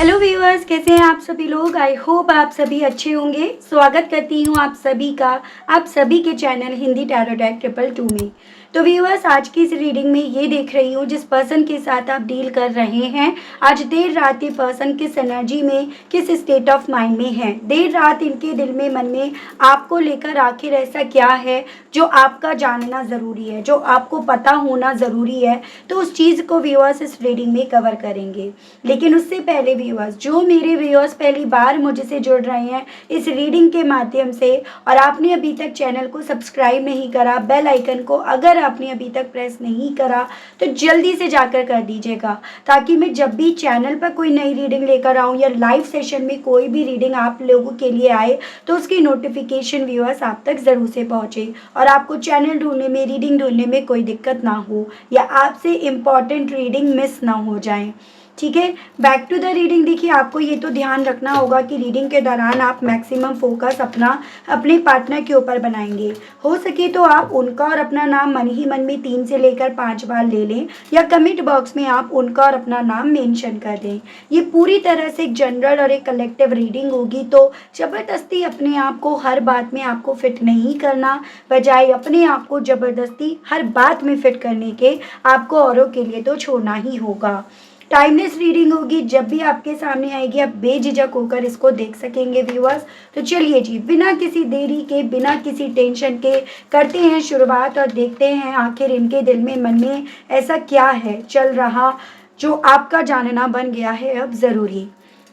Hello viewers, कैसे हैं आप सभी लोग। आई होप आप सभी अच्छे होंगे। स्वागत करती हूँ आप सभी का आप सभी के चैनल हिंदी टैरो डेक 222 में। तो व्यूअर्स, आज की इस रीडिंग में ये देख रही हूँ जिस पर्सन के साथ आप डील कर रहे हैं, आज देर रात ये पर्सन किस एनर्जी में, किस स्टेट ऑफ माइंड में है। देर रात इनके दिल में, मन में आपको लेकर आखिर ऐसा क्या है जो आपका जानना ज़रूरी है, जो आपको पता होना ज़रूरी है। तो उस चीज़ को व्यूअर्स इस रीडिंग में कवर करेंगे। लेकिन उससे पहले व्यूअर्स, जो मेरे व्यूअर्स पहली बार मुझसे जुड़ रहे हैं इस रीडिंग के माध्यम से और आपने अभी तक चैनल को सब्सक्राइब नहीं करा, बेल आइकन को अगर आपने अभी तक प्रेस नहीं करा तो जल्दी से जाकर कर दीजिएगा, ताकि मैं जब भी चैनल पर कोई नई रीडिंग लेकर आऊँ या लाइव सेशन में कोई भी रीडिंग आप लोगों के लिए आए तो उसकी नोटिफिकेशन व्यूअर्स आप तक ज़रूर से पहुँचे और आपको चैनल ढूंढने में, रीडिंग ढूंढने में कोई दिक्कत ना हो या आपसे इम्पॉर्टेंट रीडिंग मिस ना हो जाए। ठीक है, बैक टू द रीडिंग। देखिए, आपको ये तो ध्यान रखना होगा कि रीडिंग के दौरान आप मैक्सिमम फोकस अपने पार्टनर के ऊपर बनाएंगे। हो सके तो आप उनका और अपना नाम मन ही मन में 3 से लेकर 5 बार ले लें या कमेंट बॉक्स में आप उनका और अपना नाम मेंशन कर दें। ये पूरी तरह से एक जनरल और एक कलेक्टिव रीडिंग होगी, तो ज़बरदस्ती अपने आप को हर बात में आपको फिट नहीं करना, बजाय अपने आप को ज़बरदस्ती हर बात में फिट करने के आपको औरों के लिए तो छोड़ना ही होगा। टाइमलेस रीडिंग होगी, जब भी आपके सामने आएगी आप बेझिझक होकर इसको देख सकेंगे व्यूअर्स। तो चलिए जी, बिना किसी देरी के, बिना किसी टेंशन के करते हैं शुरुआत और देखते हैं आखिर इनके दिल में, मन में ऐसा क्या है चल रहा जो आपका जानना बन गया है अब ज़रूरी।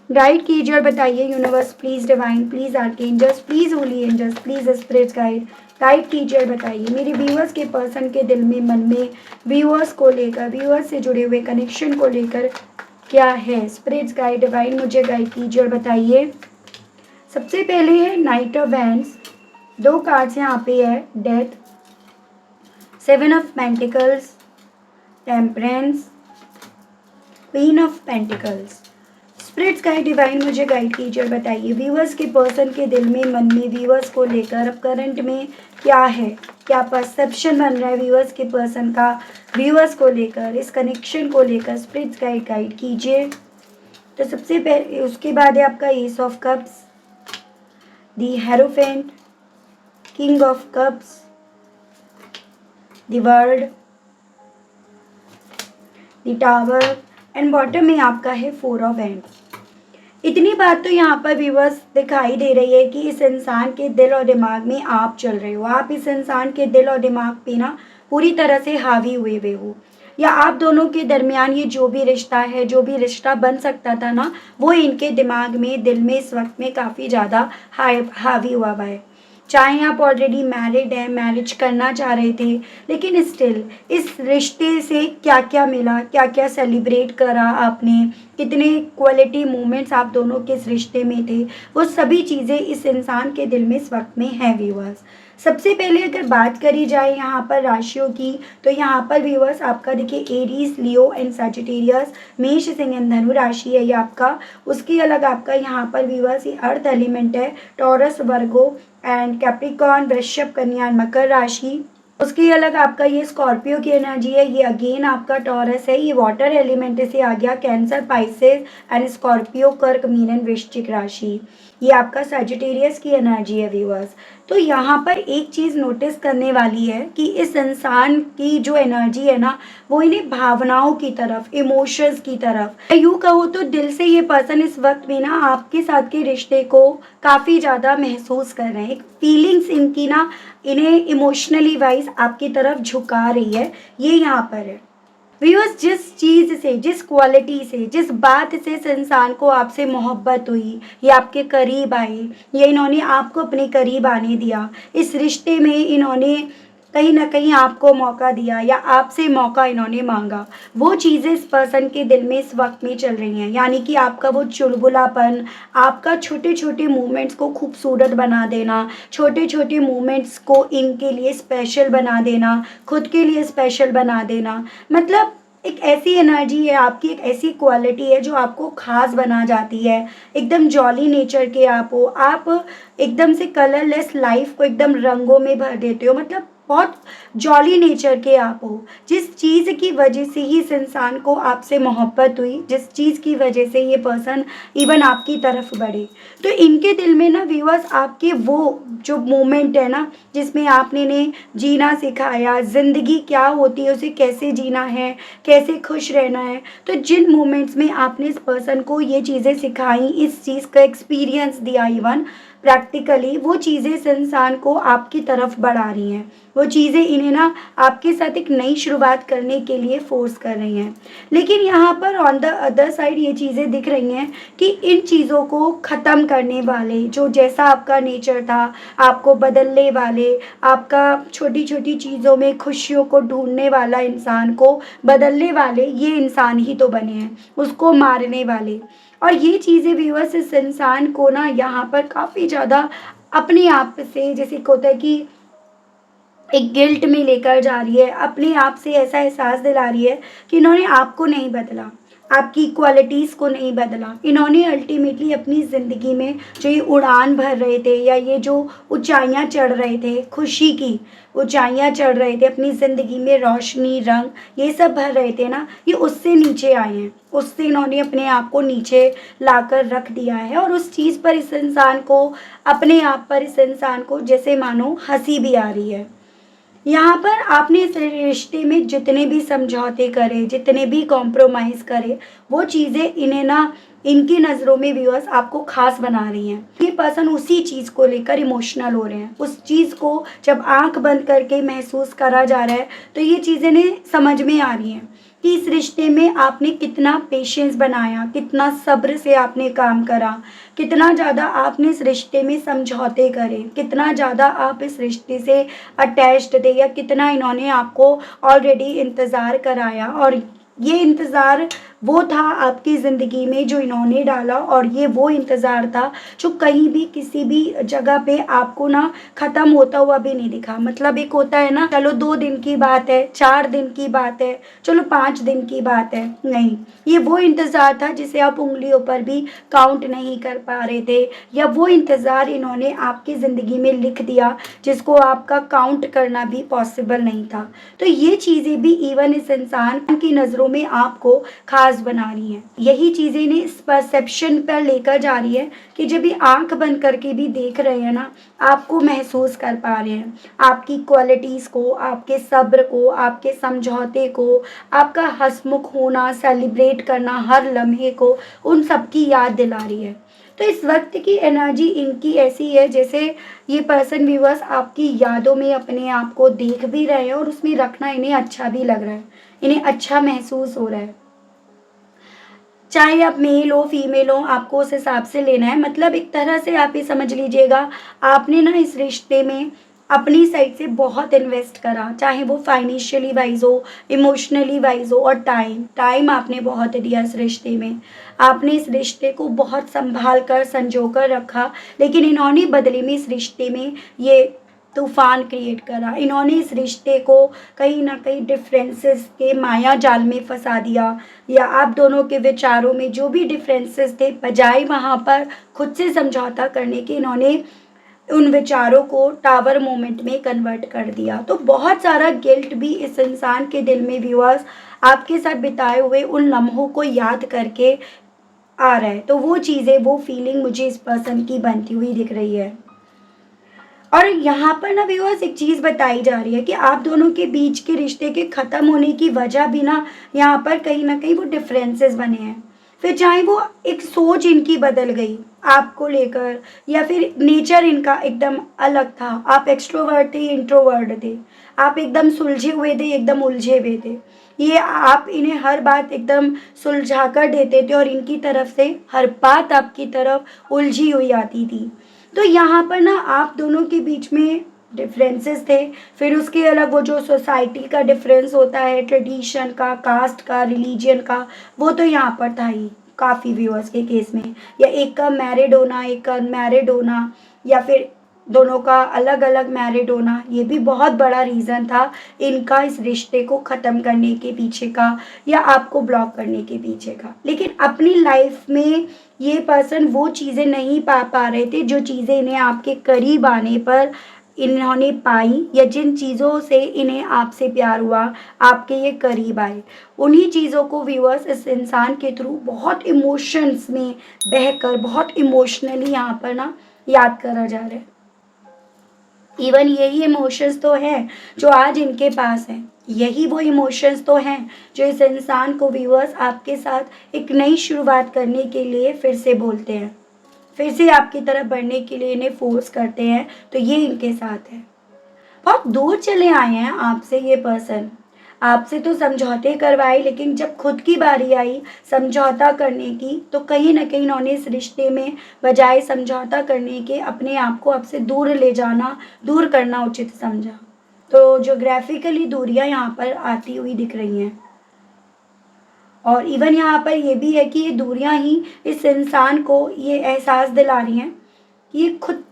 गाइड कीजिए और बताइए universe, please divine, please archangels, please holy angels, please spirits guide कीजिए और बताइए मेरे व्यूअर्स के पर्सन के दिल में, मन में, व्यूअर्स को लेकर, व्यूअर्स से जुड़े हुए कनेक्शन को लेकर क्या है। स्पिरिट्स गाइड, डिवाइन मुझे गाइड कीजिए और बताइए। सबसे पहले है नाइट ऑफ वैंड्स, 2 कार्ड्स यहाँ पे है, death, 7 of pentacles, temperance, queen of pentacles. Spirits guide, divine मुझे गाइड कीजिए और बताइए व्यूअर्स के पर्सन के दिल में, मन में, व्यूअर्स को लेकर अब करंट में क्या है, क्या परसेप्शन बन रहा है व्यूअर्स के पर्सन का, व्यूअर्स को लेकर, इस कनेक्शन को लेकर। स्पिरिट्स गाइड कीजिए। तो सबसे पहले, उसके बाद है आपका S of cups, the hierophant, king of cups, the world, the tower and bottom में आपका है 4 ऑफ हैंड्स। इतनी बात तो यहाँ पर व्यूअर्स दिखाई दे रही है कि इस इंसान के दिल और दिमाग में आप चल रहे हो, आप इस इंसान के दिल और दिमाग पे ना पूरी तरह से हावी हुए हुए हो, या आप दोनों के दरमियान ये जो भी रिश्ता है, जो भी रिश्ता बन सकता था ना, वो इनके दिमाग में, दिल में इस वक्त में काफ़ी ज़्यादा हावी हुआ है। चाहे आप ऑलरेडी मैरिड हैं, मैरिज करना चाह रहे थे, लेकिन स्टिल इस रिश्ते से क्या क्या मिला, क्या क्या सेलिब्रेट करा आपने, कितने क्वालिटी मोमेंट्स आप दोनों के इस रिश्ते में थे, वो सभी चीज़ें इस इंसान के दिल में इस वक्त में हैं व्यूअर्स। सबसे पहले अगर बात करी जाए यहाँ पर राशियों की, तो यहाँ पर व्यूअर्स आपका देखिए एरीज, लियो एंड सजिटेरियस, मेष, सिंह एंड धनु राशि है ये आपका। उसके अलग आपका यहाँ पर व्यूअर्स ये अर्थ एलिमेंट है, टॉरस, वर्गो एंड कैप्रिकॉर्न, वृषभ, कन्या एंड मकर राशि। उसके अलग आपका ये स्कॉर्पियो की एनर्जी है, ये अगेन आपका टॉरस है, ये वाटर एलिमेंट से आ गया, कैंसर, पाइसेस एंड स्कॉर्पियो, कर्क, मीन एंड वृश्चिक राशि। ये आपका सजिटेरियस की एनर्जी है व्यूअर्स। तो यहाँ पर एक चीज़ नोटिस करने वाली है कि इस इंसान की जो एनर्जी है ना, वो इन्हें भावनाओं की तरफ, इमोशंस की तरफ, यूँ कहो तो दिल से ये पर्सन इस वक्त में ना आपके साथ के रिश्ते को काफ़ी ज़्यादा महसूस कर रहे हैं। एक फीलिंग्स इनकी ना इन्हें इमोशनली वाइज आपकी तरफ झुका रही है, ये यहाँ पर है व्यूअर्स। जिस चीज़ से, जिस क्वालिटी से, जिस बात से इस इंसान को आपसे मोहब्बत हुई, ये आपके करीब आए, ये इन्होंने आपको अपने करीब आने दिया, इस रिश्ते में इन्होंने कहीं ना कहीं आपको मौका दिया या आपसे मौका इन्होंने मांगा, वो चीज़ें इस पर्सन के दिल में इस वक्त में चल रही हैं। यानी कि आपका वो चुलबुलापन, आपका छोटे छोटे मूवमेंट्स को खूबसूरत बना देना, छोटे छोटे मूवमेंट्स को इनके लिए स्पेशल बना देना, खुद के लिए स्पेशल बना देना, मतलब एक ऐसी एनर्जी है आपकी, एक ऐसी क्वालिटी है जो आपको खास बना जाती है। एकदम जॉली नेचर के आप हो, आप एकदम से कलरलेस लाइफ को एकदम रंगों में भर देते हो, मतलब बहुत जॉली नेचर के आप हो, जिस चीज़ की वजह से ही इस इंसान को आपसे मोहब्बत हुई, जिस चीज़ की वजह से ये पर्सन इवन आपकी तरफ बढ़े, तो इनके दिल में ना व्यूअर्स आपके वो जो मोमेंट है ना, जिसमें आपने इन्हें जीना सिखाया, ज़िंदगी क्या होती है, उसे कैसे जीना है, कैसे खुश रहना है, तो जिन मोमेंट्स में आपने इस पर्सन को ये चीज़ें सिखाई, इस चीज़ का एक्सपीरियंस दिया इवन प्रैक्टिकली, वो चीज़ें इस इंसान को आपकी तरफ बढ़ा रही हैं। वो चीज़ें इन्हें ना आपके साथ एक नई शुरुआत करने के लिए फ़ोर्स कर रही हैं। लेकिन यहाँ पर ऑन द अदर साइड ये चीज़ें दिख रही हैं कि इन चीज़ों को ख़त्म करने वाले, जो जैसा आपका नेचर था, आपको बदलने वाले, आपका छोटी-छोटी चीज़ों में खुशियों को ढूँढने वाला इंसान को बदलने वाले, ये इंसान ही तो बने हैं, उसको मारने वाले। और ये चीज़ें व्यूअर्स इस इंसान को ना यहाँ पर काफ़ी ज़्यादा अपने आप से, जैसे एक होता है कि एक गिल्ट में लेकर जा रही है, अपने आप से ऐसा एहसास दिला रही है कि इन्होंने आपको नहीं बदला, आपकी क्वालिटीज़ को नहीं बदला। इन्होंने अल्टीमेटली अपनी ज़िंदगी में जो ये उड़ान भर रहे थे, या ये जो ऊँचाइयाँ चढ़ रहे थे, खुशी की ऊँचाइयाँ चढ़ रहे थे, अपनी ज़िंदगी में रोशनी, रंग, ये सब भर रहे थे ना, ये उससे नीचे आए हैं। उससे इन्होंने अपने आप को नीचे लाकर रख दिया है, और उस चीज़ पर इस इंसान को, अपने आप पर इस इंसान को जैसे मानो हँसी भी आ रही है। यहाँ पर आपने इस रिश्ते में जितने भी समझौते करे, जितने भी कॉम्प्रोमाइज़ करे, वो चीज़ें इन्हें ना, इनकी नज़रों में व्यूअर्स आपको ख़ास बना रही हैं। ये पर्सन उसी चीज़ को लेकर इमोशनल हो रहे हैं। उस चीज़ को जब आँख बंद करके महसूस करा जा रहा है, तो ये चीज़ें इन्हें समझ में आ रही हैं कि इस रिश्ते में आपने कितना पेशेंस बनाया, कितना सब्र से आपने काम करा, कितना ज़्यादा आपने इस रिश्ते में समझौते करे, कितना ज़्यादा आप इस रिश्ते से अटैच्ड थे, या कितना इन्होंने आपको ऑलरेडी इंतज़ार कराया, और ये इंतज़ार वो था आपकी ज़िंदगी में जो इन्होंने डाला, और ये वो इंतज़ार था जो कहीं भी किसी भी जगह पे आपको ना ख़त्म होता हुआ भी नहीं दिखा। मतलब एक होता है ना, चलो 2 दिन की बात है, 4 दिन की बात है, चलो 5 दिन की बात है, नहीं, ये वो इंतज़ार था जिसे आप उँगलियों पर भी काउंट नहीं कर पा रहे थे, या वो इंतज़ार इन्होंने आपकी ज़िंदगी में लिख दिया जिसको आपका काउंट करना भी पॉसिबल नहीं था। तो ये चीज़ें भी इवन इस इंसान की नज़रों में आपको खास बना रही हैं। यही चीज़ें इन्हें इस परसेप्शन पर लेकर जा रही है कि जब ये आँख बंद करके भी देख रहे हैं ना, आपको महसूस कर पा रहे हैं, आपकी क्वालिटीज़ को, आपके सब्र को, आपके समझौते को, आपका हँसमुख होना, सेलिब्रेट करना हर लम्हे को, उन सब की याद दिला रही है। तो इस वक्त की एनर्जी इनकी ऐसी है जैसे ये पर्सन व्यूअर्स आपकी यादों में अपने आप को देख भी रहे हैं, और उसमें रखना इन्हें अच्छा भी लग रहा है, इन्हें अच्छा महसूस हो रहा है। चाहे आप मेल हो, फीमेल हो, आपको उस हिसाब से लेना है। मतलब एक तरह से आप ये समझ लीजिएगा, आपने ना इस रिश्ते में अपनी साइड से बहुत इन्वेस्ट करा, चाहे वो फाइनेंशियली वाइज़ हो, इमोशनली वाइज़ हो, और टाइम आपने बहुत दिया इस रिश्ते में। आपने इस रिश्ते को बहुत सँभाल कर, संजो कर रखा, लेकिन इन्होंने बदले में इस रिश्ते में ये तूफ़ान क्रिएट करा। इन्होंने इस रिश्ते को कहीं न कहीं डिफरेंसेस के माया जाल में फँसा दिया, या आप दोनों के विचारों में जो भी डिफरेंसेस थे, बजाय वहाँ पर खुद से समझौता करने के, इन्होंने उन विचारों को टावर मोमेंट में कन्वर्ट कर दिया। तो बहुत सारा गिल्ट भी इस इंसान के दिल में व्यूअर्स आपके साथ बिताए हुए उन लम्हों को याद करके आ रहा है। तो वो चीज़ें, वो फीलिंग मुझे इस पर्सन की बनती हुई दिख रही है। और यहाँ पर ना व्यूअर्स एक चीज़ बताई जा रही है कि आप दोनों के बीच के रिश्ते के ख़त्म होने की वजह भी ना, यहाँ पर कहीं न कहीं वो डिफरेंसेस बने हैं। फिर चाहे वो एक सोच इनकी बदल गई आपको लेकर, या फिर नेचर इनका एकदम अलग था। आप एक्सट्रोवर्ट थे, इंट्रोवर्ट थे। आप एकदम सुलझे हुए थे, एकदम उलझे हुए थे। ये आप इन्हें हर बात एकदम सुलझा कर देते थे, और इनकी तरफ से हर बात आपकी तरफ उलझी हुई आती थी। तो यहाँ पर ना आप दोनों के बीच में डिफरेंसेस थे। फिर उसके अलग वो जो सोसाइटी का डिफरेंस होता है, ट्रेडिशन का, कास्ट का, रिलीजन का, वो तो यहाँ पर था ही काफ़ी व्यूअर्स के केस में। या एक का मैरिड होना, एक का अनमैरिड होना, या फिर दोनों का अलग अलग मैरिड होना, ये भी बहुत बड़ा रीज़न था इनका इस रिश्ते को ख़त्म करने के पीछे का, या आपको ब्लॉक करने के पीछे का। लेकिन अपनी लाइफ में ये पर्सन वो चीज़ें नहीं पा रहे थे जो चीज़ें इन्हें आपके करीब आने पर इन्होंने पाई या जिन चीज़ों से इन्हें आपसे प्यार हुआ, आपके ये करीब आए, उन्हीं चीज़ों को व्यूअर्स इस इंसान के थ्रू बहुत इमोशंस में बहकर बहुत इमोशनली यहाँ पर ना याद करा जा रहा है। इवन यही इमोशंस तो हैं जो आज इनके पास हैं, यही वो इमोशंस तो हैं जो इस इंसान को व्यूअर्स आपके साथ एक नई शुरुआत करने के लिए फिर से बोलते हैं, फिर से आपकी तरफ बढ़ने के लिए इन्हें फोर्स करते हैं। तो ये इनके साथ है। बहुत दूर चले आए हैं आपसे ये पर्सन, आपसे तो समझौते करवाए, लेकिन जब खुद की बारी आई समझौता करने की तो कहीं ना कहीं इन्होंने इस रिश्ते में बजाय समझौता करने के अपने आप को आपसे दूर ले जाना, दूर करना उचित समझा। तो ज्योग्राफिकली दूरियां यहाँ पर आती हुई दिख रही हैं। और इवन यहाँ पर ये भी है कि ये दूरियां ही इस इंसान को ये एहसास दिला रही हैं कि ये खुद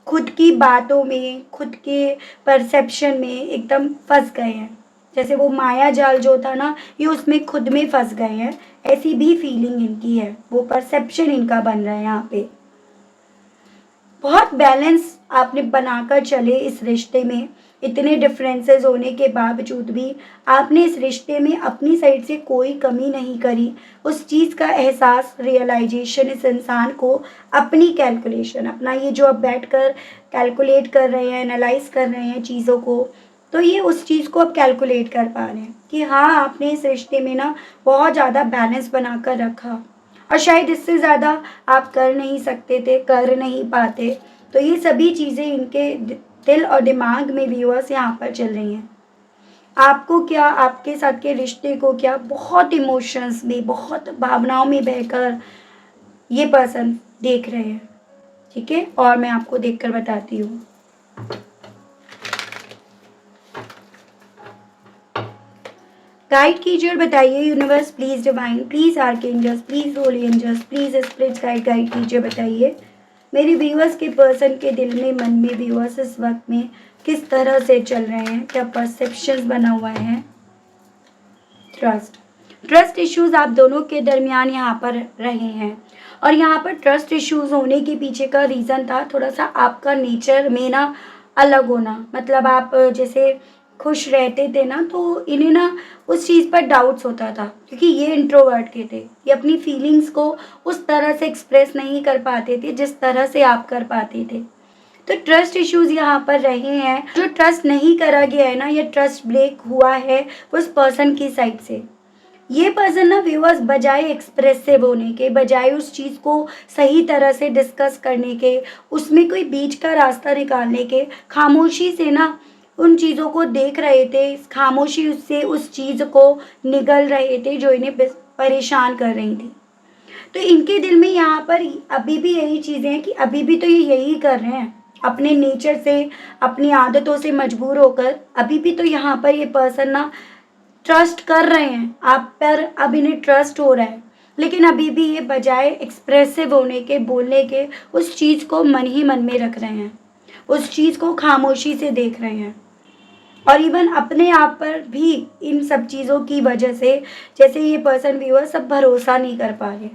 खुद की बातों में, खुद के परसेप्शन में एकदम फंस गए हैं। जैसे वो माया जाल जो था ना, ये उसमें खुद में फंस गए हैं, ऐसी भी फीलिंग इनकी है, वो परसेप्शन इनका बन रहा है यहाँ पे। बहुत बैलेंस आपने बनाकर चले इस रिश्ते में, इतने डिफरेंसेस होने के बावजूद भी आपने इस रिश्ते में अपनी साइड से कोई कमी नहीं करी। उस चीज़ का एहसास, रियलाइजेशन इस इंसान को अपनी कैलकुलेशन, अपना ये जो अब बैठकर कैलकुलेट कर रहे हैं, एनालाइज कर रहे हैं चीज़ों को, तो ये उस चीज़ को अब कैलकुलेट कर पा रहे हैं कि हाँ, आपने इस रिश्ते में ना बहुत ज़्यादा बैलेंस बनाकर रखा और शायद इससे ज़्यादा आप कर नहीं सकते थे, कर नहीं पाते। तो ये सभी चीज़ें इनके दिल और दिमाग में व्यूअर्स यहाँ पर चल रही हैं। आपको क्या, आपके साथ के रिश्ते को क्या, बहुत इमोशंस में, बहुत भावनाओं में बहकर ये पर्सन देख रहे हैं। ठीक है, और मैं आपको देखकर बताती हूँ। गाइड कीजिए और बताइए universe, please divine, please archangels, please holy angels, please spirits guide कीजिए, बताइए मेरे व्यूअर्स के पर्सन के दिल में, मन में व्यूअर्स इस वक्त में किस तरह से चल रहे हैं, क्या परसेप्शंस बना हुआ है। ट्रस्ट इश्यूज आप दोनों के दरमियान यहाँ पर रहे हैं और यहाँ पर ट्रस्ट इश्यूज होने के पीछे का रीज़न था थोड़ा सा आपका नेचर में ना अलग होना। मतलब आप जैसे खुश रहते थे ना, तो इन्हें ना उस चीज़ पर डाउट्स होता था क्योंकि ये इंट्रोवर्ट के थे, ये अपनी फीलिंग्स को उस तरह से एक्सप्रेस नहीं कर पाते थे जिस तरह से आप कर पाते थे। तो ट्रस्ट इश्यूज यहाँ पर रहे हैं। जो ट्रस्ट नहीं करा गया है ना, ये ट्रस्ट ब्रेक हुआ है उस पर्सन की साइड से। ये पर्सन ना व्यूअर्स बजाय एक्सप्रेसिव होने के, बजाय उस चीज़ को सही तरह से डिस्कस करने के, उसमें कोई बीच का रास्ता निकालने के, खामोशी से ना उन चीज़ों को देख रहे थे, खामोशी से उस चीज़ को निगल रहे थे जो इन्हें परेशान कर रही थी। तो इनके दिल में यहाँ पर अभी भी यही चीज़ें हैं कि अभी भी तो ये यही कर रहे हैं, अपने नेचर से, अपनी आदतों से मजबूर होकर अभी भी तो यहाँ पर ये पर्सन ना ट्रस्ट कर रहे हैं आप पर, अब इन्हें ट्रस्ट हो रहा है, लेकिन अभी भी ये बजाय एक्सप्रेसिव होने के, बोलने के, उस चीज़ को मन ही मन में रख रहे हैं, उस चीज़ को खामोशी से देख रहे हैं। और इवन अपने आप पर भी इन सब चीज़ों की वजह से, जैसे ये पर्सन व्यूअर सब भरोसा नहीं कर पा रहे।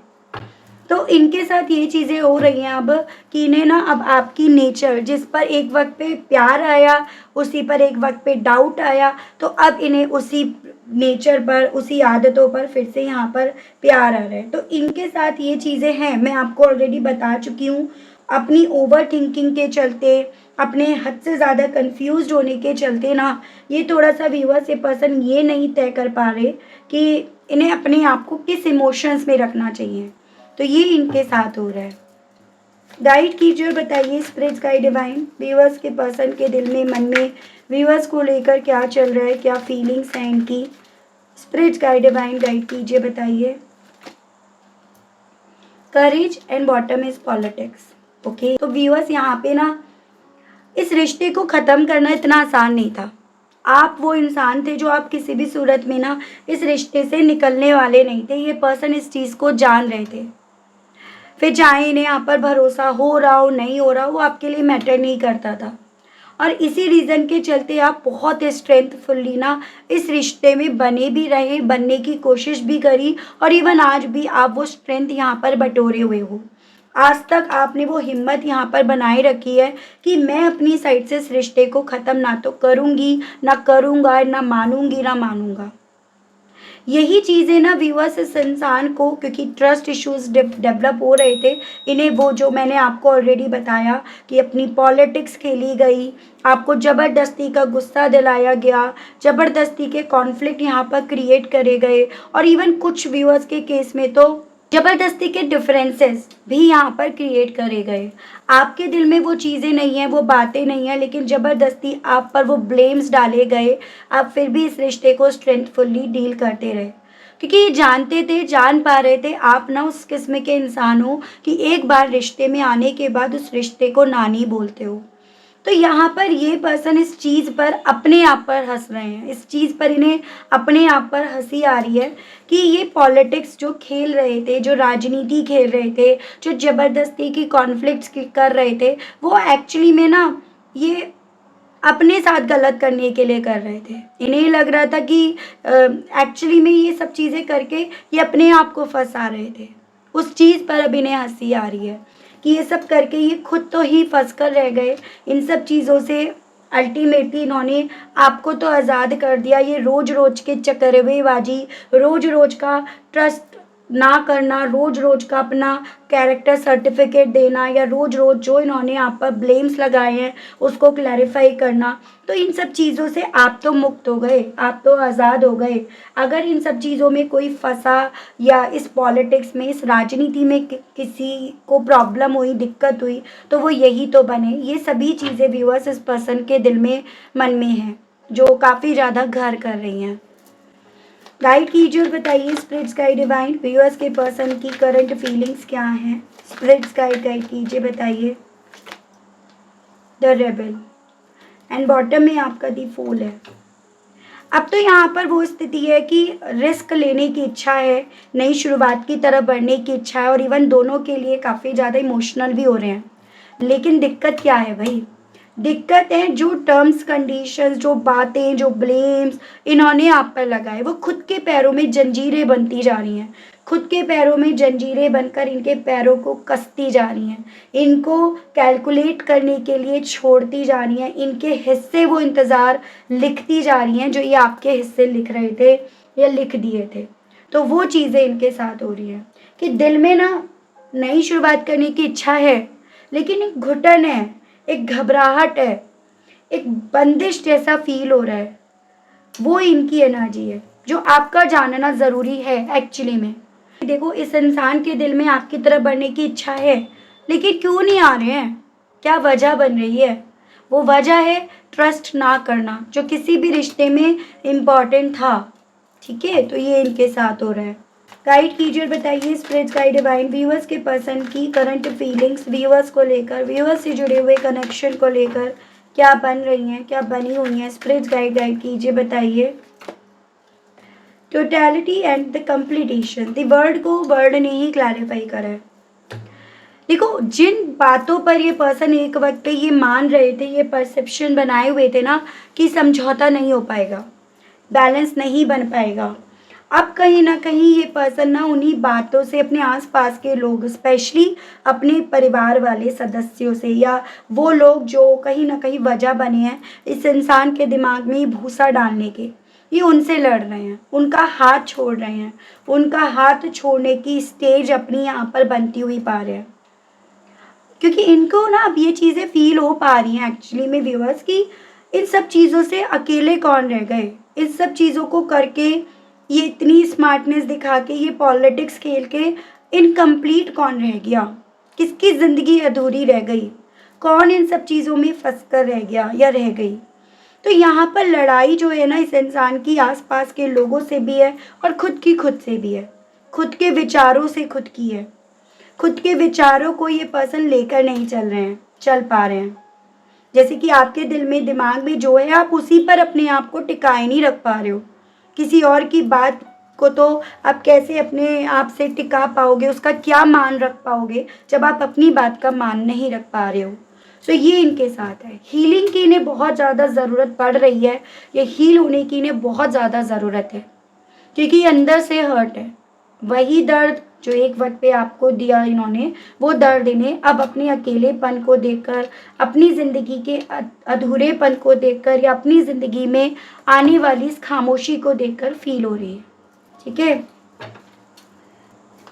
तो इनके साथ ये चीज़ें हो रही हैं अब कि इन्हें ना अब आपकी नेचर, जिस पर एक वक्त पे प्यार आया, उसी पर एक वक्त पे डाउट आया, तो अब इन्हें उसी नेचर पर, उसी आदतों पर फिर से यहाँ पर प्यार आ रहा है। तो इनके साथ ये चीज़ें हैं, मैं आपको ऑलरेडी बता चुकी हूँ। अपनी ओवर थिंकिंग के चलते, अपने हद से ज़्यादा कंफ्यूज्ड होने के चलते ना, ये थोड़ा सा व्यूअर्स, ये पर्सन ये नहीं तय कर पा रहे कि इन्हें अपने आप को किस इमोशंस में रखना चाहिए। तो ये इनके साथ हो रहा है। गाइड कीजिए और बताइए स्पिरिट्स गाइड डिवाइन, व्यूअर्स के पर्सन के दिल में, मन में व्यूअर्स को लेकर क्या चल रहा है, क्या फीलिंग्स हैं इनकी। स्पिरिट्स गाइड डिवाइन गाइड कीजिए, बताइए। Courage and bottom is politics. Okay, तो व्यूअर्स यहाँ पे ना इस रिश्ते को ख़त्म करना इतना आसान नहीं था। आप वो इंसान थे जो आप किसी भी सूरत में ना इस रिश्ते से निकलने वाले नहीं थे। ये पर्सन इस चीज़ को जान रहे थे। फिर चाहे इन्हें आप पर भरोसा हो रहा हो, नहीं हो रहा हो, वो आपके लिए मैटर नहीं करता था। और इसी रीज़न के चलते आप बहुत स्ट्रेंथफुली ना इस रिश्ते में बने भी रहे, बनने की कोशिश भी करी, और इवन आज भी आप वो स्ट्रेंथ यहाँ पर बटोरे हुए हो। आज तक आपने वो हिम्मत यहाँ पर बनाए रखी है कि मैं अपनी साइड से इस रिश्ते को ख़त्म ना तो करूँगी, ना करूँगा, ना मानूँगी, ना मानूँगा। यही चीज़ें ना व्यूअर्स इस इंसान को, क्योंकि ट्रस्ट इश्यूज डेवलप हो रहे थे, इन्हें वो जो मैंने आपको ऑलरेडी बताया कि अपनी पॉलिटिक्स खेली गई, आपको ज़बरदस्ती का गुस्सा दिलाया गया, ज़बरदस्ती के कॉन्फ्लिक्ट यहाँ पर क्रिएट करे गए, और इवन कुछ व्यूअर्स के केस में तो ज़बरदस्ती के डिफरेंसेस भी यहाँ पर क्रिएट करे गए। आपके दिल में वो चीज़ें नहीं हैं, वो बातें नहीं हैं, लेकिन ज़बरदस्ती आप पर वो ब्लेम्स डाले गए। आप फिर भी इस रिश्ते को स्ट्रेंथफुली डील करते रहे, क्योंकि ये जानते थे, जान पा रहे थे आप ना उस किस्म के इंसान हो कि एक बार रिश्ते में आने के बाद उस रिश्ते को ना नहीं बोलते हो। तो यहाँ पर ये पर्सन इस चीज़ पर अपने आप पर हँस रहे हैं, इस चीज़ पर इन्हें अपने आप पर हँसी आ रही है कि ये पॉलिटिक्स जो खेल रहे थे, जो राजनीति खेल रहे थे, जो ज़बरदस्ती की कॉन्फ्लिक्ट्स कर रहे थे, वो एक्चुअली में ना ये अपने साथ गलत करने के लिए कर रहे थे। इन्हें लग रहा था कि एक्चुअली में ये सब चीज़ें करके ये अपने आप को फंसा रहे थे। उस चीज़ पर अब इन्हें हँसी आ रही है कि ये सब करके ये खुद तो ही फंस कर रह गए इन सब चीज़ों से। अल्टीमेटली इन्होंने आपको तो आज़ाद कर दिया। ये रोज़ रोज़ के चकरवेबाजी, रोज़ रोज़ का ट्रस्ट ना करना, रोज़ रोज़ का अपना कैरेक्टर सर्टिफिकेट देना, या रोज़ रोज़ जो इन्होंने आप पर ब्लेम्स लगाए हैं उसको क्लैरिफाई करना, तो इन सब चीज़ों से आप तो मुक्त हो गए, आप तो आज़ाद हो गए। अगर इन सब चीज़ों में कोई फंसा, या इस पॉलिटिक्स में, इस राजनीति में किसी को प्रॉब्लम हुई, दिक्कत हुई, तो वो यही तो बने। ये सभी चीज़ें व्यूअर्स इस पर्सन के दिल में, मन में हैं, जो काफ़ी ज़्यादा घर कर रही हैं। गाइड कीजिए और बताइए स्पिरिट्स गाइड डिवाइन, व्यूअर्स के पर्सन की करंट फीलिंग्स क्या हैं। स्पिरिट्स गाइड कीजिए, बताइए। द रेबल एंड बॉटम में आपका दी फूल है। अब तो यहाँ पर वो स्थिति है कि रिस्क लेने की इच्छा है, नई शुरुआत की तरफ बढ़ने की इच्छा है, और इवन दोनों के लिए काफ़ी ज़्यादा इमोशनल भी हो रहे हैं। लेकिन दिक्कत क्या है भाई? दिक्कत है जो टर्म्स कंडीशंस, जो बातें, जो ब्लेम्स इन्होंने आप पर लगाए, वो खुद के पैरों में जंजीरें बनती जा रही हैं। खुद के पैरों में जंजीरें बनकर इनके पैरों को कसती जा रही हैं, इनको कैलकुलेट करने के लिए छोड़ती जा रही हैं। इनके हिस्से वो इंतज़ार लिखती जा रही हैं जो ये आपके हिस्से लिख रहे थे या लिख दिए थे। तो वो चीज़ें इनके साथ हो रही हैं कि दिल में ना नई शुरुआत करने की इच्छा है, लेकिन एक घुटन है, एक घबराहट है, एक बंदिश जैसा फील हो रहा है। वो इनकी एनर्जी है जो आपका जानना ज़रूरी है एक्चुअली में। देखो, इस इंसान के दिल में आपकी तरफ बढ़ने की इच्छा है, लेकिन क्यों नहीं आ रहे हैं? क्या वजह बन रही है? वो वजह है ट्रस्ट ना करना, जो किसी भी रिश्ते में इम्पॉर्टेंट था। ठीक है, तो ये इनके साथ हो रहा है। गाइड कीजिए और बताइए स्पिरिट्स गाइड डिवाइन, व्यूअर्स के पर्सन की करंट फीलिंग्स व्यूअर्स को लेकर, व्यूअर्स से जुड़े हुए कनेक्शन को लेकर क्या बन रही हैं, क्या बनी हुई हैं। स्पिरिट्स गाइड कीजिए, बताइए। Totality and the completion, the word को वर्ड ने ही क्लैरिफाई करा है। देखो, जिन बातों पर ये पर्सन एक वक्त पे ये मान रहे थे, ये परसेप्शन बनाए हुए थे ना कि समझौता नहीं हो पाएगा, बैलेंस नहीं बन पाएगा, अब कहीं ना कहीं ये पर्सन ना उन्हीं बातों से अपने आसपास के लोग, स्पेशली अपने परिवार वाले सदस्यों से, या वो लोग जो कहीं ना कहीं वजह बने हैं इस इंसान के दिमाग में भूसा डालने के, ये उनसे लड़ रहे हैं, उनका हाथ छोड़ रहे हैं, उनका हाथ छोड़ने की स्टेज अपनी यहाँ पर बनती हुई पा रहे हैं। क्योंकि इनको ना अब ये चीज़ें फील हो पा रही हैं एक्चुअली में व्यूअर्स कि इन सब चीज़ों से अकेले कौन रह गए, इन सब चीज़ों को करके, ये इतनी स्मार्टनेस दिखा के, ये पॉलिटिक्स खेल के इनकम्प्लीट कौन रह गया, किसकी ज़िंदगी अधूरी रह गई, कौन इन सब चीज़ों में फंस कर रह गया या रह गई। तो यहाँ पर लड़ाई जो है ना इस इंसान की आसपास के लोगों से भी है और खुद से भी है, खुद के विचारों से खुद की है। खुद के विचारों को ये पर्सन लेकर नहीं चल पा रहे हैं। जैसे कि आपके दिल में, दिमाग में जो है, आप उसी पर अपने आप को टिकाए नहीं रख पा रहे हो। किसी और की बात को तो आप कैसे अपने आप से टिका पाओगे, उसका क्या मान रख पाओगे जब आप अपनी बात का मान नहीं रख पा रहे हो। तो ये इनके साथ है। हीलिंग की इन्हें बहुत ज़्यादा ज़रूरत पड़ रही है, ये हील होने की इन्हें बहुत ज़्यादा ज़रूरत है, क्योंकि ये अंदर से हर्ट है, वही दर्द जो एक वक्त पे आपको दिया इन्होंने, वो दर्द इन्हें अब अपने अकेलेपन को देखकर, अपनी ज़िंदगी के अधूरेपन को देखकर या अपनी ज़िंदगी में आने वाली इस खामोशी को देखकर फील हो रही है। ठीक है,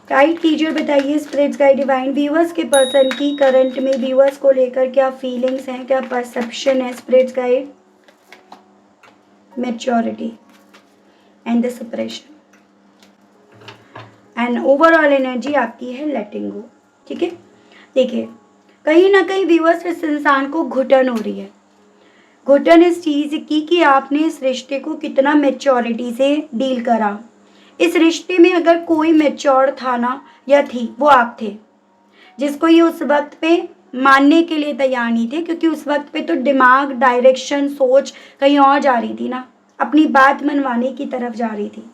गाइड कीजिए, बताइए स्पिरिट्स गाइड डिवाइन, व्यूअर्स के पर्सन की करंट में व्यूअर्स को लेकर क्या फीलिंग्स हैं, क्या परसेप्शन है spirits guide. Maturity and the separation and overall energy आपकी है लेटिंग गो। ठीक है, देखिए कहीं ना कहीं व्यूअर्स इस इंसान को घुटन हो रही है। घुटन इस चीज़ की कि आपने इस रिश्ते को कितना मैच्योरिटी से डील करा। इस रिश्ते में अगर कोई मैच्योर था ना या थी, वो आप थे, जिसको ये उस वक्त पे मानने के लिए तैयार नहीं थे, क्योंकि उस वक्त पे तो दिमाग, डायरेक्शन, सोच कहीं और जा रही थी ना, अपनी बात मनवाने की तरफ जा रही थी।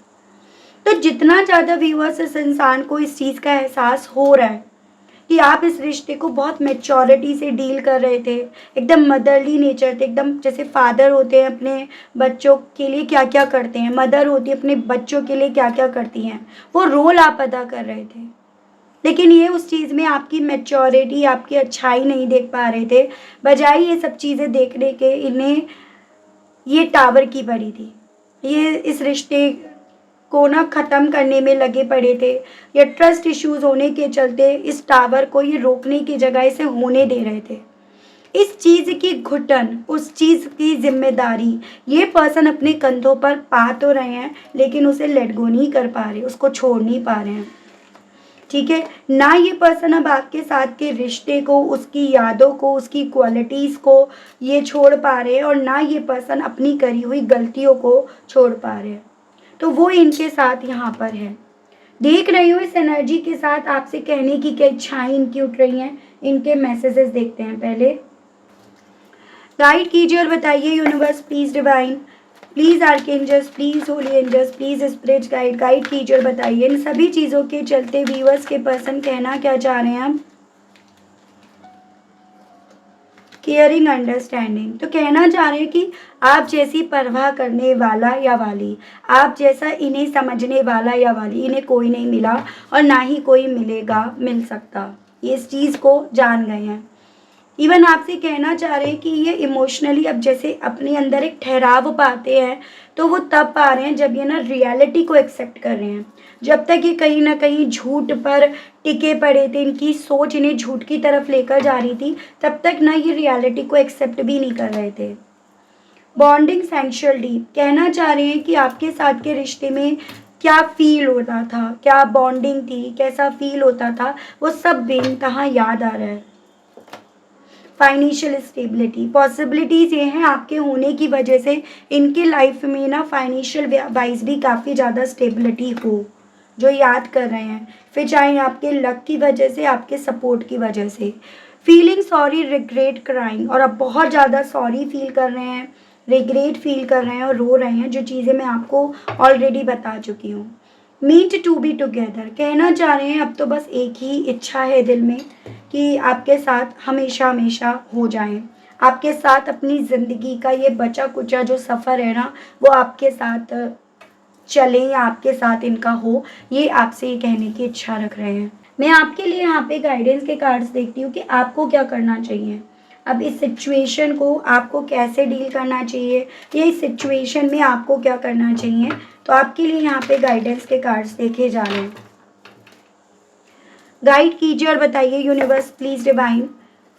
तो जितना ज़्यादा व्यूअर्स इस इंसान को इस चीज़ का एहसास हो रहा है कि आप इस रिश्ते को बहुत मैच्योरिटी से डील कर रहे थे, एकदम मदरली नेचर थे, एकदम जैसे फादर होते हैं अपने बच्चों के लिए क्या क्या करते हैं, मदर होती है अपने बच्चों के लिए क्या क्या करती हैं, वो रोल आप अदा कर रहे थे। लेकिन ये उस चीज़ में आपकी मैच्योरिटी, आपकी अच्छाई नहीं देख पा रहे थे। बजाय ये सब चीज़ें देखने के, इन्हें ये टावर की पड़ी थी। ये इस रिश्ते को ना ख़त्म करने में लगे पड़े थे, या ट्रस्ट इश्यूज होने के चलते इस टावर को ये रोकने की जगह इसे होने दे रहे थे। इस चीज़ की घुटन, उस चीज़ की जिम्मेदारी ये पर्सन अपने कंधों पर पा तो रहे हैं, लेकिन उसे लेट गो नहीं कर पा रहे, उसको छोड़ नहीं पा रहे हैं। ठीक है, ना ये पर्सन अब आपके साथ के रिश्ते को, उसकी यादों को, उसकी क्वालिटीज़ को ये छोड़ पा रहे हैं, और ना ये पर्सन अपनी करी हुई गलतियों को छोड़ पा रहे हैं। तो वो इनके साथ यहाँ पर है। देख रही हूँ इस एनर्जी के साथ आपसे कहने की क्या इच्छाएं इनकी उठ रही हैं। इनके मैसेजेस देखते हैं पहले। गाइड कीजिए और बताइए universe please divine, please archangels, please holy angels, please spirit guide, guide कीजिए और बताइए इन सभी चीज़ों के चलते व्यूअर्स के पर्सन कहना क्या चाह रहे हैं हम। केयरिंग अंडरस्टैंडिंग, तो कहना चाह रहे हैं कि आप जैसी परवाह करने वाला या वाली, आप जैसा इन्हें समझने वाला या वाली इन्हें कोई नहीं मिला, और ना ही कोई मिलेगा, मिल सकता। ये इस चीज़ को जान गए हैं। इवन आपसे कहना चाह रहे हैं कि ये इमोशनली अब जैसे अपने अंदर एक ठहराव पाते हैं, तो वो तब पा रहे हैं जब ये ना रियलिटी को एक्सेप्ट कर रहे हैं। जब तक ये कहीं ना कहीं झूठ पर टिके पड़े थे, इनकी सोच इन्हें झूठ की तरफ लेकर जा रही थी, तब तक ना ये रियलिटी को एक्सेप्ट भी नहीं कर रहे थे। बॉन्डिंग सेंशुअल डीप, कहना चाह रहे हैं कि आपके साथ के रिश्ते में क्या फील होता था, क्या बॉन्डिंग थी, कैसा फील होता था, वो सब बेनतहा याद आ रहा है। फाइनेंशियल स्टेबिलिटी, पॉसिबिलिटीज़ ये हैं आपके होने की वजह से इनके लाइफ में ना फाइनेंशियल वाइज भी काफ़ी ज़्यादा स्टेबिलिटी हो, जो याद कर रहे हैं, फिर चाहे आपके लक की वजह से, आपके सपोर्ट की वजह से। फीलिंग सॉरी, रिग्रेट, क्राइंग, और अब बहुत ज़्यादा सॉरी फील कर रहे हैं, रिग्रेट फील कर रहे हैं और रो रहे हैं, जो चीज़ें मैं आपको ऑलरेडी बता चुकी हूँ। मीट टू बी टुगेदर, कहना चाह रहे हैं अब तो बस एक ही इच्छा है दिल में कि आपके साथ हमेशा हमेशा हो जाएं, आपके साथ अपनी ज़िंदगी का ये बचा कुचा जो सफ़र है ना, वो आपके साथ चले या आपके साथ इनका हो, ये आपसे ये कहने की इच्छा रख रहे हैं। मैं आपके लिए यहाँ पे गाइडेंस के कार्ड्स देखती हूँ कि आपको क्या करना चाहिए, अब इस सिचुएशन को आपको कैसे डील करना चाहिए, या इस सिचुएशन में आपको क्या करना चाहिए। तो आपके लिए यहाँ पे गाइडेंस के कार्ड्स देखे जा रहे हैं। गाइड कीजिए और बताइए universe please divine,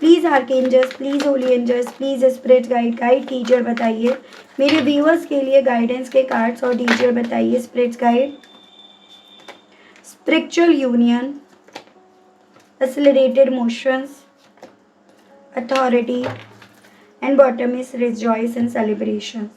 please archangels, please holy angels, please spirit guide, guide कीजिए और बताइए मेरे व्यूअर्स के लिए गाइडेंस के कार्ड्स, और दीजिए और बताइए spirit guide. Spiritual union, accelerated motions, authority, and bottom is rejoice and celebration.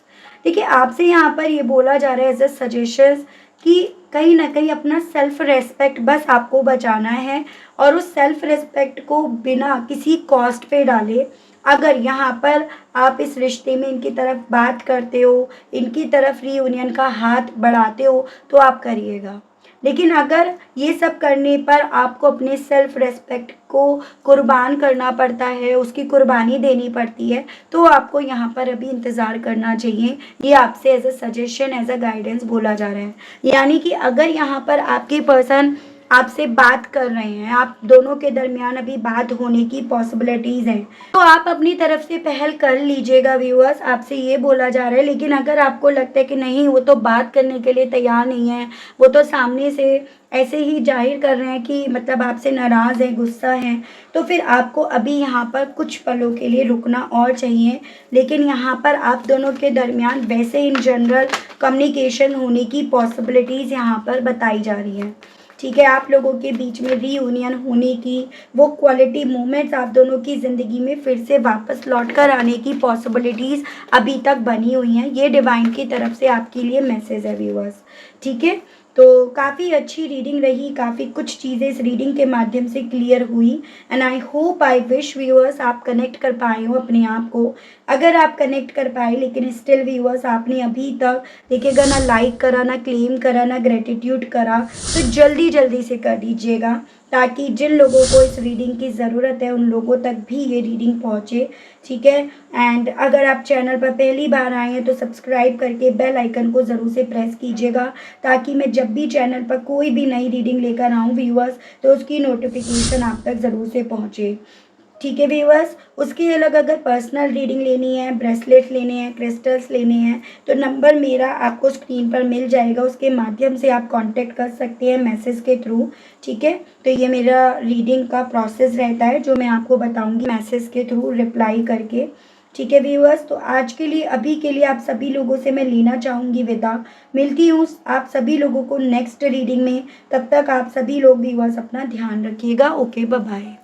देखिए आपसे यहाँ पर ये बोला जा रहा है एज अ सजेशंस कि कहीं ना कहीं अपना सेल्फ रेस्पेक्ट बस आपको बचाना है, और उस सेल्फ रेस्पेक्ट को बिना किसी कॉस्ट पे डाले अगर यहाँ पर आप इस रिश्ते में इनकी तरफ बात करते हो, इनकी तरफ रीयूनियन का हाथ बढ़ाते हो, तो आप करिएगा। लेकिन अगर ये सब करने पर आपको अपने सेल्फ रेस्पेक्ट को कुर्बान करना पड़ता है, उसकी कुर्बानी देनी पड़ती है, तो आपको यहाँ पर अभी इंतज़ार करना चाहिए। ये आपसे as a suggestion, as a guidance बोला जा रहा है। यानी कि अगर यहाँ पर आपके पर्सन आपसे बात कर रहे हैं, आप दोनों के दरमियान अभी बात होने की पॉसिबिलिटीज़ हैं, तो आप अपनी तरफ से पहल कर लीजिएगा व्यूअर्स, आपसे ये बोला जा रहा है। लेकिन अगर आपको लगता है कि नहीं, वो तो बात करने के लिए तैयार नहीं है, वो तो सामने से ऐसे ही जाहिर कर रहे हैं कि मतलब आपसे नाराज़ हैं, गुस्सा हैं, तो फिर आपको अभी यहाँ पर कुछ पलों के लिए रुकना और चाहिए। लेकिन यहाँ पर आप दोनों के दरमियान वैसे इन जनरल कम्युनिकेशन होने की पॉसिबिलिटीज़ यहाँ पर बताई जा रही हैं। ठीक है, आप लोगों के बीच में रीयूनियन होने की, वो क्वालिटी मोमेंट्स आप दोनों की ज़िंदगी में फिर से वापस लौट कर आने की पॉसिबिलिटीज़ अभी तक बनी हुई हैं। ये डिवाइन की तरफ से आपके लिए मैसेज है व्यूअर्स। ठीक है, तो काफ़ी अच्छी रीडिंग रही, काफ़ी कुछ चीज़ें इस रीडिंग के माध्यम से क्लियर हुई। And I hope, I wish viewers आप कनेक्ट कर पाए हो अपने आप को। अगर आप कनेक्ट कर पाए लेकिन स्टिल व्यूअर्स आपने अभी तक देखिएगा ना लाइक करा, ना क्लेम करा, ना ग्रेटिट्यूड करा, तो जल्दी जल्दी से कर दीजिएगा, ताकि जिन लोगों को इस रीडिंग की ज़रूरत है उन लोगों तक भी ये रीडिंग पहुँचे। ठीक है, एंड अगर आप चैनल पर पहली बार आए हैं तो सब्सक्राइब करके बेल आइकन को ज़रूर से प्रेस कीजिएगा, ताकि मैं जब भी चैनल पर कोई भी नई रीडिंग लेकर आऊँ व्यूअर्स, तो उसकी नोटिफिकेशन आप तक ज़रूर से पहुँचे। ठीक है व्यूअर्स, उसके अलग अगर पर्सनल रीडिंग लेनी है, ब्रेसलेट लेने हैं, क्रिस्टल्स लेने हैं, तो नंबर मेरा आपको स्क्रीन पर मिल जाएगा, उसके माध्यम से आप कांटेक्ट कर सकते हैं मैसेज के थ्रू। ठीक है, तो ये मेरा रीडिंग का प्रोसेस रहता है जो मैं आपको बताऊंगी मैसेज के थ्रू रिप्लाई करके। ठीक है व्यूअर्स, तो आज के लिए, अभी के लिए आप सभी लोगों से मैं लेना चाहूँगी विदा। मिलती हूँ आप सभी लोगों को नेक्स्ट रीडिंग में। तब तक आप सभी लोग व्यूअर्स अपना ध्यान रखिएगा। Okay, bye bye.